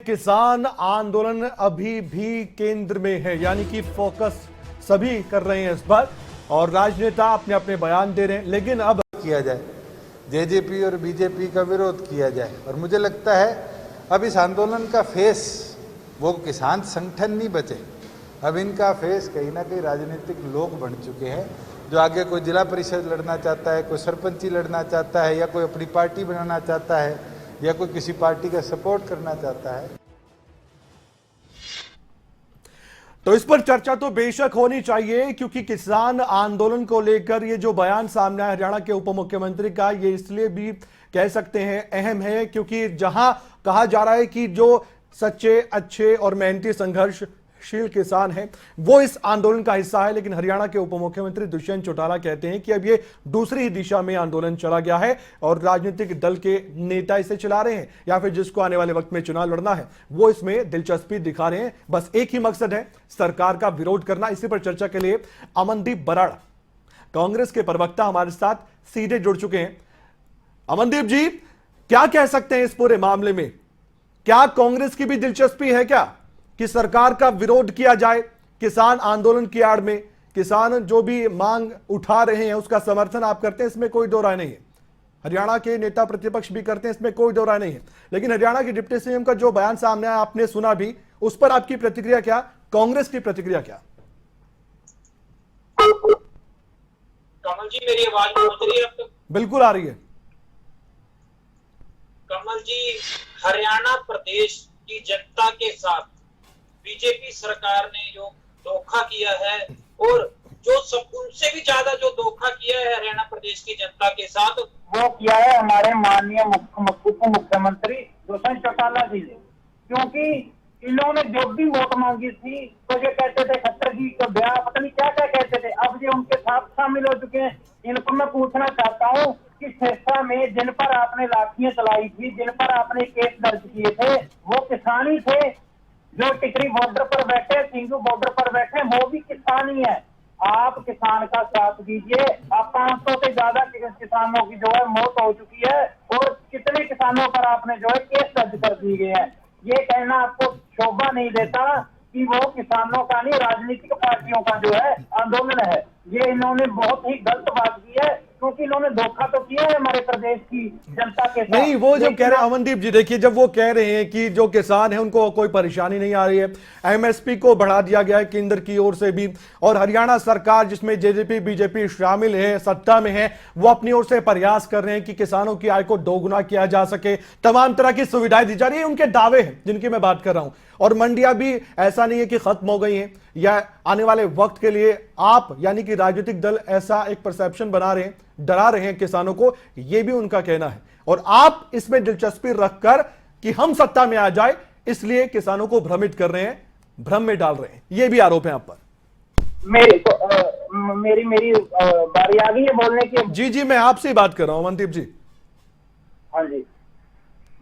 किसान आंदोलन अभी भी केंद्र में है, यानी कि फोकस सभी कर रहे हैं इस पर और राजनेता अपने अपने बयान दे रहे हैं। लेकिन अब किया जाए, जेजेपी और बीजेपी का विरोध किया जाए। और मुझे लगता है अब इस आंदोलन का फेस वो किसान संगठन नहीं बचे, अब इनका फेस कहीं ना कहीं राजनीतिक लोग बन चुके हैं। जो आगे कोई जिला परिषद लड़ना चाहता है, कोई सरपंची लड़ना चाहता है, या कोई अपनी पार्टी बनाना चाहता है, या कोई किसी पार्टी का सपोर्ट करना चाहता है। तो इस पर चर्चा तो बेशक होनी चाहिए, क्योंकि किसान आंदोलन को लेकर ये जो बयान सामने आया हरियाणा के उप मुख्यमंत्री का, ये इसलिए भी कह सकते हैं अहम है क्योंकि जहां कहा जा रहा है कि जो सच्चे, अच्छे और मेहनती संघर्षशील किसान हैं वो इस आंदोलन का हिस्सा है, लेकिन हरियाणा के उप मुख्यमंत्री दुष्यंत चौटाला कहते हैं कि अब ये दूसरी ही दिशा में आंदोलन चला गया है और राजनीतिक दल के नेता इसे चला रहे हैं या फिर जिसको आने वाले वक्त में चुनाव लड़ना है वो इसमें दिलचस्पी दिखा रहे हैं। बस एक ही मकसद है, सरकार का विरोध करना। इसी पर चर्चा के लिए अमनदीप बराड़, कांग्रेस के प्रवक्ता, हमारे साथ सीधे जुड़ चुके हैं। अमनदीप जी, क्या कह सकते हैं इस पूरे मामले में? क्या कांग्रेस की भी दिलचस्पी है क्या कि सरकार का विरोध किया जाए? किसान आंदोलन की आड़ में किसान जो भी मांग उठा रहे हैं उसका समर्थन आप करते हैं, इसमें कोई दो राय नहीं है। हरियाणा के नेता प्रतिपक्ष भी करते हैं, इसमें कोई दो राय नहीं है। लेकिन हरियाणा के डिप्टी सीएम का जो बयान सामने आया, आपने सुना भी, उस पर आपकी प्रतिक्रिया क्या, कांग्रेस की प्रतिक्रिया क्या? कमल जी, मेरी आवाज पहुंच रही है आपको? बिल्कुल आ रही है। कमल जी, हरियाणा प्रदेश की जनता के साथ बीजेपी सरकार ने जो धोखा किया है, और जो सब उनसे भी ज्यादा जो धोखा किया है हरियाणा प्रदेश की जनता के साथ, वो किया है हमारे माननीय उप मुख्यमंत्री दुष्यंत चौटाला जी ने। क्योंकि इन्होंने जो भी वोट मांगी थी तो ये कहते थे खट्टर जी को ब्याह, पता नहीं क्या क्या कहते थे। अब ये उनके साथ शामिल हो चुके हैं। इनको मैं पूछना चाहता हूँ कि सिरसा में जिन पर आपने लाठियां चलाई थी, जिन पर आपने केस दर्ज किए थे, वो किसान ही थे। जो टिकरी बॉर्डर पर बैठे, सिंगू बॉर्डर पर बैठे, वो भी किसान ही है। आप किसान का साथ दीजिए। आप 500 से ज्यादा किसानों की जो है मौत हो चुकी है, और कितने किसानों पर आपने जो है केस दर्ज कर दिए गए हैं। ये कहना आपको शोभा नहीं देता कि वो किसानों का नहीं, राजनीतिक पार्टियों का जो है आंदोलन है। ये इन्होंने बहुत ही गलत बात की है, क्योंकि इन्होंने धोखा तो किया है हमारे प्रदेश की जनता के साथ। नहीं, वो जब कह रहे हैं अमनदीप जी, देखिए, जब वो कह रहे हैं कि जो किसान है उनको कोई परेशानी नहीं आ रही है, एमएसपी को बढ़ा दिया गया है केंद्र की ओर से भी, और हरियाणा सरकार जिसमें जेजेपी बीजेपी शामिल है, सत्ता में है, वो अपनी ओर से प्रयास कर रहे हैं कि किसानों की आय को दोगुना किया जा सके, तमाम तरह की सुविधाएं दी जा रही है। उनके दावे हैं जिनकी मैं बात कर रहा हूं। और मंडियां भी ऐसा नहीं है कि खत्म हो गई हैं या आने वाले वक्त के लिए आप यानी कि राजनीतिक दल ऐसा एक परसेप्शन बना रहे हैं, डरा रहे हैं किसानों को, यह भी उनका कहना है। और आप इसमें दिलचस्पी रखकर कि हम सत्ता में आ जाए इसलिए किसानों को भ्रमित कर रहे हैं, भ्रम में डाल रहे हैं, यह भी आरोप है आप पर। मेरी बारी आ गई है बोलने की? जी जी, मैं आपसे ही बात कर रहा हूं अमनदीप जी। हाँ जी,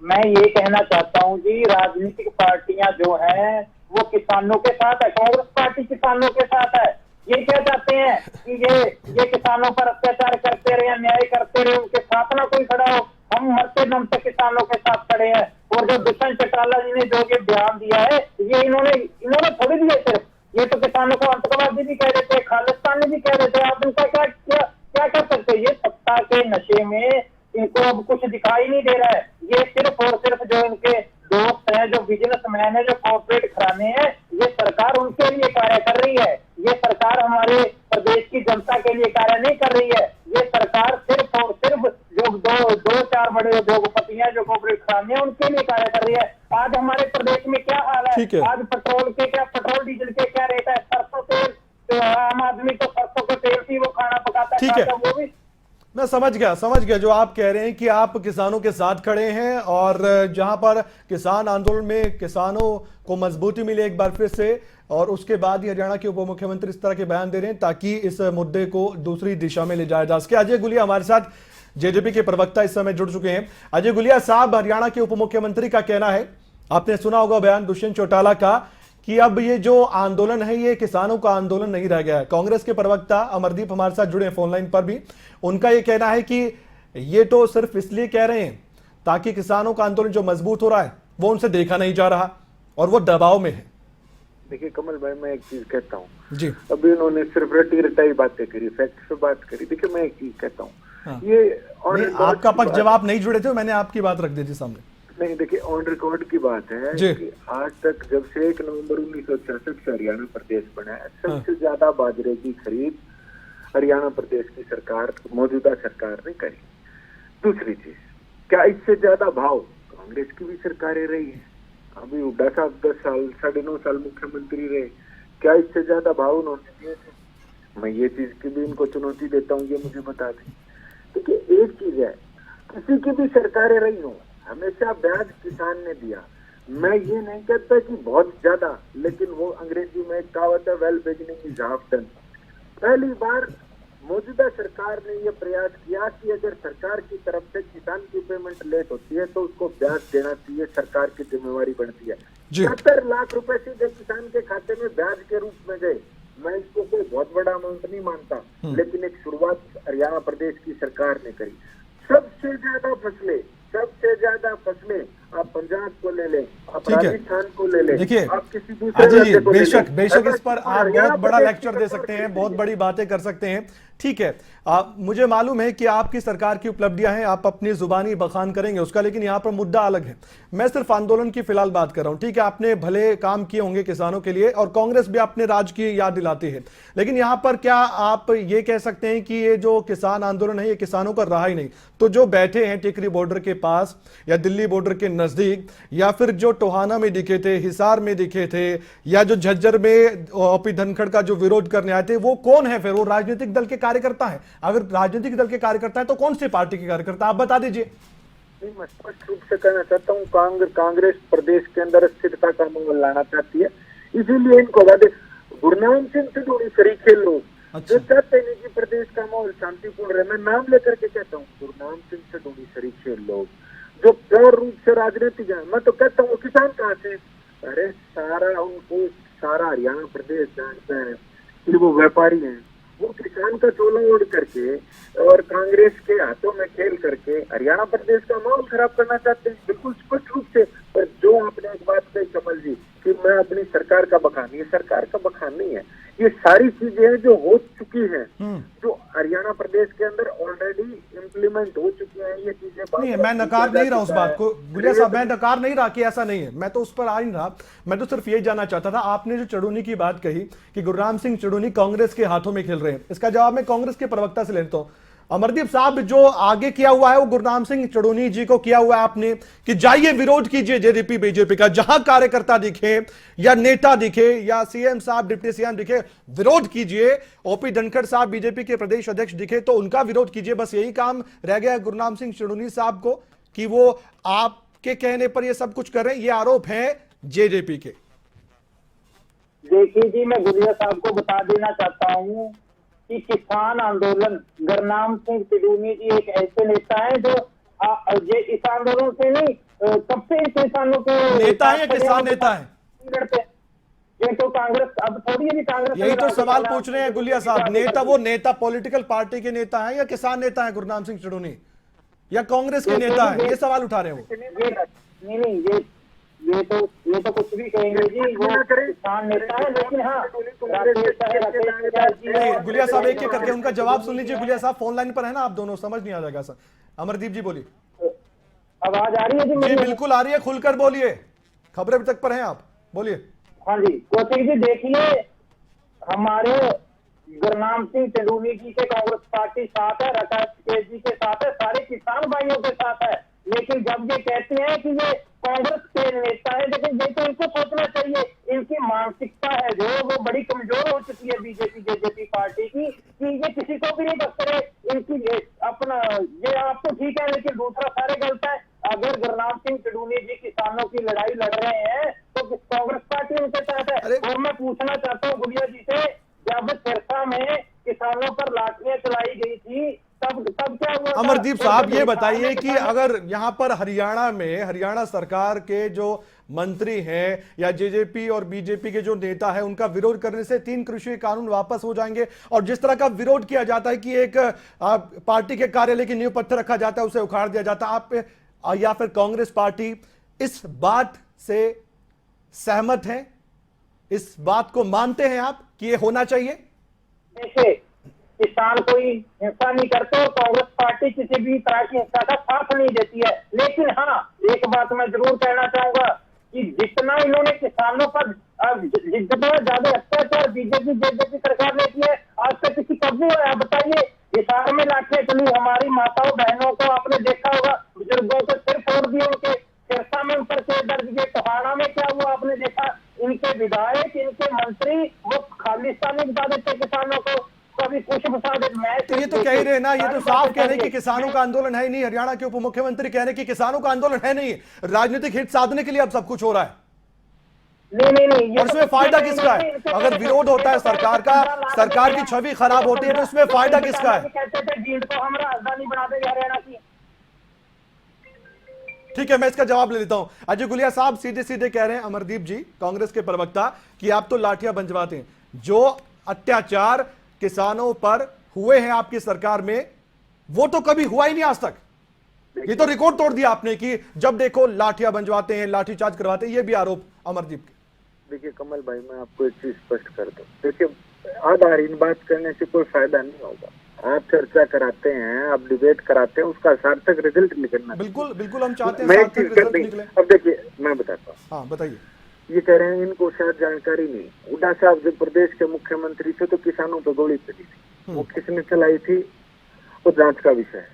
मैं ये कहना चाहता हूँ जी, राजनीतिक पार्टियां जो हैं वो किसानों के साथ है। कांग्रेस पार्टी किसानों के साथ है। ये क्या चाहते हैं कि ये किसानों पर अत्याचार करते रहे, अन्याय करते रहे, उनके साथ ना कोई खड़ा हो। हम मरते दम तक किसानों के साथ खड़े हैं। और जो दुष्यंत चौटाला जी ने जो ये बयान दिया है, ये इन्होंने थोड़ी दिए सिर्फ, ये तो किसानों को आतंकवादी भी कह रहे थे, खालिस्तानी भी कह रहे थे। आप इनका क्या कर सकते? ये सत्ता के नशे में इनको अब कुछ दिखाई नहीं दे रहा है। ये सिर्फ और सिर्फ जो इनके दोस्त हैं, जो बिजनेसमैन है, जो कॉर्पोरेट घराने हैं, ये सरकार उनके लिए कार्य कर रही है। ये सरकार हमारे प्रदेश की जनता के लिए कार्य नहीं कर रही है। ये सरकार सिर्फ और सिर्फ जो दो चार बड़े उद्योगपति हैं, जो कॉर्पोरेट घराने हैं, उनके लिए कार्य कर रही है। आज हमारे प्रदेश में क्या हाल है? आज पेट्रोल डीजल के क्या रेट है? सरसों तेल, तो आम आदमी तो सरसों के तेल थी वो खाना पकाता है, वो भी। मैं समझ गया जो आप कह रहे हैं कि आप किसानों के साथ खड़े हैं और जहां पर किसान आंदोलन में किसानों को मजबूती मिले एक बार फिर से, और उसके बाद ही हरियाणा के उप मुख्यमंत्री इस तरह के बयान दे रहे हैं ताकि इस मुद्दे को दूसरी दिशा में ले जाया जा सके। अजय गुलिया हमारे साथ, जेजेपी के प्रवक्ता, इस समय जुड़ चुके हैं। अजय गुलिया साहब, हरियाणा के उप मुख्यमंत्री का कहना है, आपने सुना होगा बयान दुष्यंत चौटाला का, कि अब ये जो आंदोलन है ये किसानों का आंदोलन नहीं रह गया है। कांग्रेस के प्रवक्ता अमरदीप हमारे साथ जुड़े हैं फोन लाइन पर भी, उनका ये कहना है कि ये तो सिर्फ इसलिए कह रहे हैं ताकि किसानों का आंदोलन जो मजबूत हो रहा है वो उनसे देखा नहीं जा रहा और वो दबाव में है। देखिए कमल भाई, मैं एक चीज कहता हूँ जी। अभी उन्होंने सिर्फ रटी रटाई बातें करी, फैक्ट पे बात करी। देखिए मैं एक चीज कहता हूँ, हाँ। ये नहीं, आपका पक्ष जवाब नहीं जुड़े थे, मैंने आपकी बात रख दी थी सामने। नहीं, देखिए ऑन रिकॉर्ड की बात है जी। कि आज तक जब से 1 नवंबर 1966 से हरियाणा प्रदेश बना है, सबसे ज्यादा बाजरे की खरीद हरियाणा प्रदेश की सरकार, मौजूदा सरकार ने करी। दूसरी चीज, क्या इससे ज्यादा भाव कांग्रेस की भी सरकारें रही है? अभी हुड्डा साहब 10 साल 9.5 साल मुख्यमंत्री रहे, क्या इससे ज्यादा भाव उन्होंने दिए थे? मैं ये चीज की भी इनको चुनौती देता हूँ, ये मुझे बता दें। देखिए एक चीज है, किसी की भी सरकारें रही हो, हमेशा ब्याज किसान ने दिया। मैं ये नहीं कहता कि बहुत ज्यादा, लेकिन वो अंग्रेजी में एक कहावत है, well beginning is half done. पहली बार मौजूदा सरकार ने ये प्रयास किया कि अगर सरकार की तरफ से किसान की पेमेंट लेट होती है तो उसको ब्याज देना चाहिए, सरकार की जिम्मेवारी बनती है। 70 लाख रुपए सीधे किसान के खाते में ब्याज के रूप में गए। मैं इसको कोई बहुत बड़ा अमाउंट नहीं मानता, लेकिन एक शुरुआत हरियाणा प्रदेश की सरकार ने करी। सबसे ज्यादा फसलें आप पंजाब को ले लें, आप राजस्थान को ले लें, देखिए आप किसी दूसरे राज्य को ले लें। बेशक इस पर आप बहुत बड़ा लेक्चर दे सकते हैं, बहुत बड़ी बातें कर सकते हैं, ठीक है। मुझे मालूम है कि आपकी सरकार की उपलब्धियां हैं, आप अपनी जुबानी बखान करेंगे उसका, लेकिन यहां पर मुद्दा अलग है। मैं सिर्फ आंदोलन की फिलहाल बात कर रहा हूं, ठीक है। आपने भले काम किए होंगे किसानों के लिए और कांग्रेस भी अपने राज की याद दिलाती है, लेकिन यहां पर क्या आप ये कह सकते हैं कि ये जो किसान आंदोलन है ये किसानों का रहा ही नहीं? तो जो बैठे हैं टिकरी बॉर्डर के पास या दिल्ली बॉर्डर के नजदीक, या फिर जो टोहाना में दिखे थे, हिसार में दिखे थे, या जो झज्जर में ओपी धनखड़ का जो विरोध करने आए थे, वो कौन है? फिर वो राजनीतिक दल के कार्यकर्ता है। अगर राजनीतिक दल के कार्यकर्ता है तो कौन सी पार्टी के कार्यकर्ता, आप बता दीजिए। नहीं, मैं स्पष्ट रूप से कहना चाहता हूँ, कांग्रेस प्रदेश के अंदर स्थिरता का माहौल लाना चाहती है, इसीलिए इनको गुरनाम सिंह से जुड़ी सरीखे लोग जो चाहते नहीं कि प्रदेश का माहौल शांतिपूर्ण रहे। मैं नाम लेकर के कहता हूँ, गुरनाम सिंह से जुड़ी सरीखे लोग जो प्योर रूप से राजनीतिक है। मैं तो कहता हूँ किसान कहाँ से? अरे सारा हरियाणा प्रदेश जानता है कि वो व्यापारी हैं। वो किसान का चोला ओढ़ करके और कांग्रेस के हाथों में खेल करके हरियाणा प्रदेश का माहौल खराब करना चाहते हैं, बिल्कुल स्पष्ट रूप से। पर जो आपने एक बात कही कमल जी कि मैं अपनी सरकार का बखान, ये सरकार का बखान नहीं है, ये सारी चीजें हैं जो हो चुकी हैं, जो हरियाणा प्रदेश के अंदर ऑलरेडी इम्प्लीमेंट हो चुकी हैं। ये चीजें नहीं है, मैं नकार नहीं रहा उस बात को गुलिया साहब, मैं नकार नहीं रहा कि ऐसा नहीं है, मैं तो उस पर आ नहीं रहा। मैं तो सिर्फ ये जानना चाहता था, आपने जो चढ़ूनी की बात कही कि गुरनाम सिंह चढ़ूनी कांग्रेस के हाथों में खेल रहे हैं, इसका जवाब मैं कांग्रेस के प्रवक्ता से लेता हूं। अमरदीप साहब, जो आगे किया हुआ है वो गुरनाम सिंह चढ़ूनी जी को किया हुआ है आपने कि जाइए विरोध कीजिए जेजेपी बीजेपी का, जहां कार्यकर्ता दिखे या नेता दिखे या सीएम साहब डिप्टी सीएम दिखे, विरोध कीजिए। ओपी धनखड़ साहब बीजेपी के प्रदेश अध्यक्ष दिखे तो उनका विरोध कीजिए। बस यही काम रह गया है गुरनाम सिंह चढ़ूनी साहब को कि वो आपके कहने पर ये सब कुछ कर रहे हैं। ये आरोप है जेजेपी के। देखिए जी, मैं गुलिया साहब को बता देना चाहता हूँ कि किसान आंदोलन, गुरनाम सिंह चढ़ूनी जी एक ऐसे नेता है जो इस आंदोलन से नहीं, कब से किसानों के नेता है या किसान नेता है? ये तो कांग्रेस, अब थोड़ी भी कांग्रेस, यही तो सवाल पूछ रहे हैं गुलिया साहब। नेता, वो नेता पॉलिटिकल पार्टी के नेता है या किसान नेता है गुरनाम सिंह चढ़ूनी, या कांग्रेस के नेता है? ये सवाल उठा रहे हो। नहीं, ये तो कुछ भी कहेंगे जी, वो किसान नेता है, लेकिन हाँ गुलिया साहब एक एक करके उनका जवाब सुन लीजिए। गुलिया साहब फोन लाइन पर है ना, आप दोनों, समझ नहीं आ जाएगा सर। अमरदीप जी बोलिए। आवाज आ रही है जी? जी बिल्कुल आ रही है, खुलकर बोलिए, खबरें तक पर हैं आप, बोलिए। हाँ जी, कौशिक जी देखिए, हमारे गुरनाम सिंह चढ़ूनी जी के कांग्रेस पार्टी साथ है, राकेश जी के साथ है, सारे किसान भाइयों के साथ है, लेकिन जब ये कहते हैं कि ये कांग्रेस के नेता है, लेकिन ये तो इनको सोचना चाहिए, इनकी मानसिकता है जो वो बड़ी कमजोर हो चुकी है बीजेपी जेजेपी पार्टी की, कि ये किसी को भी नहीं बस करे। इनकी अपना ये आपको ठीक है, लेकिन दूसरा सारे गलत है। अगर गुरनाम सिंह चढ़ूनी जी किसानों की लड़ाई लड़ रहे हैं तो कांग्रेस पार्टी उनके साथ है। और मैं पूछना चाहता हूँ गुलिया जी से, जब सिरसा में किसानों पर लाठियां चलाई गई थी तब क्या हुआ? अमरदीप साहब ये बताइए कि अगर यहां पर हरियाणा में हरियाणा सरकार के जो मंत्री हैं या जेजेपी और बीजेपी के जो नेता है उनका विरोध करने से 3 कृषि कानून वापस हो जाएंगे, और जिस तरह का विरोध किया जाता है कि एक पार्टी के कार्यालय की नींव पत्थर रखा जाता है उसे उखाड़ दिया जाता है, आप या फिर कांग्रेस पार्टी इस बात से सहमत हैं, इस बात को मानते हैं आप कि ये होना चाहिए? देखिए, किसान कोई हिंसा नहीं करते, कांग्रेस पार्टी किसी भी तरह की हिंसा का साथ नहीं देती है। लेकिन हाँ, एक बात मैं जरूर कहना चाहूंगा कि जितना इन्होंने किसानों पर जितना ज्यादा अत्याचार बीजेपी सरकार ने किया है, आज तक किसी कब हुआ है? आप बताइए। हिसार में लाठियां चली, हमारी माताओं बहनों को आपने देखा होगा, बुजुर्गों को सिर फोड़ दिए, उनके सिरसा में ऊपर से दर्ज किए। टोहाना में क्या हुआ आपने देखा? इनके विधायक, इनके मंत्री वो खालिस्तानी बता देते किसानों को, कभी कुछ बता देते। मैं तो ये तो कह ही रहे ना, ये तो साफ कह रहे हैं कि किसानों का आंदोलन है ही नहीं। हरियाणा के उप मुख्यमंत्री कह रहे हैं कि किसानों का आंदोलन है नहीं, राजनीतिक हित साधने के लिए अब सब कुछ हो रहा है। नहीं, और इसमें फायदा किसका है? अगर विरोध होता है सरकार का, सरकार की छवि खराब होती है, तो इसमें फायदा किसका है? कहते थे जींद को हम राजधानी बना देंगे हरियाणा की। ठीक है, मैं इसका जवाब ले लेता हूं। अजय गुलिया साहब सीधे सीधे कह रहे हैं, अमरदीप जी कांग्रेस के प्रवक्ता, कि आप तो लाठियां बंजवाते हैं। जो अत्याचार किसानों पर हुए हैं आपकी सरकार में, वो तो कभी हुआ ही नहीं आज तक। ये तो रिकॉर्ड तोड़ दिया आपने कि जब देखो लाठियां बंजवाते हैं, लाठीचार्ज करवाते हैं। ये भी आरोप अमरदीप के। देखिए कमल भाई, मैं आपको एक चीज स्पष्ट कर दूं। देखिए, आधारहीन बात करने से कोई फायदा नहीं होगा। आप चर्चा कराते हैं, आप डिबेट कराते हैं, उसका सार्थक रिजल्ट निकलना। बिल्कुल बिल्कुल, हम चाहते हैं मैं एक सार्थक चीज रिजल्ट कर निकले। अब देखिए, मैं बताता हूँ। हाँ बताइए। ये कह रहे हैं इनको शायद जानकारी नहीं। हुड्डा साहब जब प्रदेश के मुख्यमंत्री थे तो किसानों पर गोली चली थी, वो किसने चलाई थी, वो जांच का विषय है।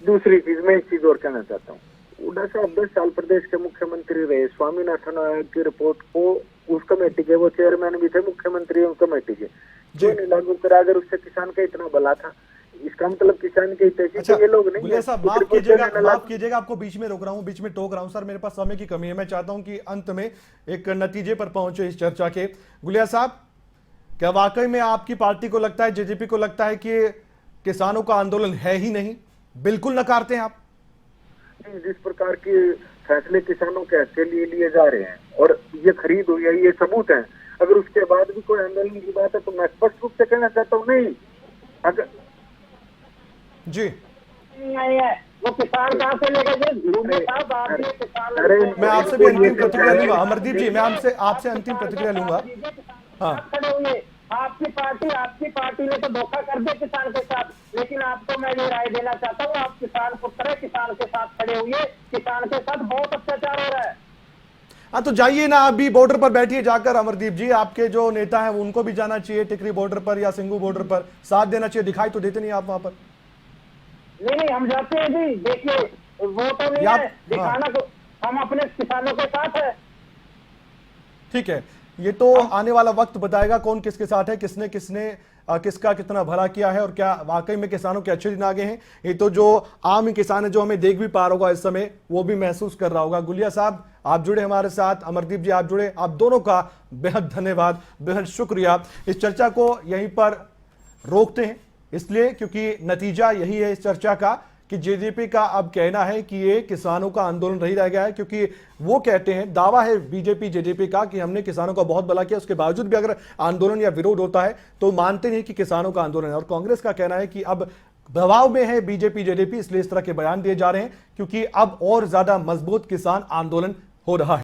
दूसरी चीज, मैं एक चीज और कहना चाहता हूँ। हुड्डा साहब 10 साल प्रदेश के मुख्यमंत्री रहे। स्वामीनाथन आयोग की रिपोर्ट को, उस कमेटी के वो चेयरमैन भी थे, मुख्यमंत्री उस कमेटी के, जो नहीं लागू करा। अगर उससे किसान का इतना भला था, इसका मतलब किसान के हितैषी अच्छा, तो ये लोग नहीं गुलिया है। साहब माफ कीजिएगा, आपको बीच में रोक रहा हूं, बीच में टोक रहा हूं सर, मेरे पास समय की कमी है। मैं चाहता हूं कि अंत में एक नतीजे पर पहुंचे इस चर्चा के। गुलिया साहब, क्या वाकई में आपकी पार्टी को लगता है, जेजेपी को लगता है कि किसानों का आंदोलन है ही नहीं? बिल्कुल नकारते हैं आप? जिस प्रकार के फैसले किसानों के हक के लिए लिए जा रहे हैं और ये खरीद हुई है, ये सबूत है। अगर उसके बाद भी कोई आंदोलन की बात है तो मैं स्पष्ट रूप से कहना चाहता हूँ, नहीं। अगर जी नहीं है, वो किसान कहाँ से लेगा? मैं आपसे भी अंतिम प्रतिक्रिया लूंगा अमरदीप जी, मैं आपसे अंतिम प्रतिक्रिया लूंगा। हाँ, खड़े हुए आपकी पार्टी ने तो धोखा कर दिया किसान के साथ। लेकिन आपको मैं ये राय देना चाहता हूँ, आप किसान पुत्र है, किसान के साथ खड़े हुए। किसान के साथ बहुत अत्याचार हो रहा है। हाँ तो जाइए ना, आप भी बॉर्डर पर बैठिए जाकर। अमरदीप जी, आपके जो नेता हैं उनको भी जाना चाहिए टिकरी बॉर्डर पर या सिंगू बॉर्डर पर, साथ देना चाहिए। दिखाई तो देते नहीं आप वहां पर। नहीं, हम जाते हैं जी। देखिए, वो तो नहीं है दिखाना को, हम अपने किसानों के साथ है। ठीक है, ये तो आने वाला वक्त बताएगा कौन किसके साथ है, किसने किसका कितना भला किया है और क्या वाकई में किसानों के अच्छे दिन आ गए हैं। ये तो जो आम किसान है, जो हमें देख भी पा रहा होगा इस समय, वो भी महसूस कर रहा होगा। गुलिया साहब आप जुड़े हमारे साथ, अमरदीप जी आप जुड़े, आप दोनों का बेहद धन्यवाद, बेहद शुक्रिया। इस चर्चा को यहीं पर रोकते हैं, इसलिए क्योंकि नतीजा यही है इस चर्चा का कि जेजेपी का अब कहना है कि ये किसानों का आंदोलन नहीं रह गया है, क्योंकि वो कहते हैं, दावा है बीजेपी जेजेपी का कि हमने किसानों का बहुत भला किया। उसके बावजूद भी अगर आंदोलन या विरोध होता है तो मानते नहीं कि किसानों का आंदोलन है। और कांग्रेस का कहना है कि अब दबाव में है बीजेपी जेजेपी, इसलिए इस तरह के बयान दिए जा रहे हैं, क्योंकि अब और ज्यादा मजबूत किसान आंदोलन हो रहा है।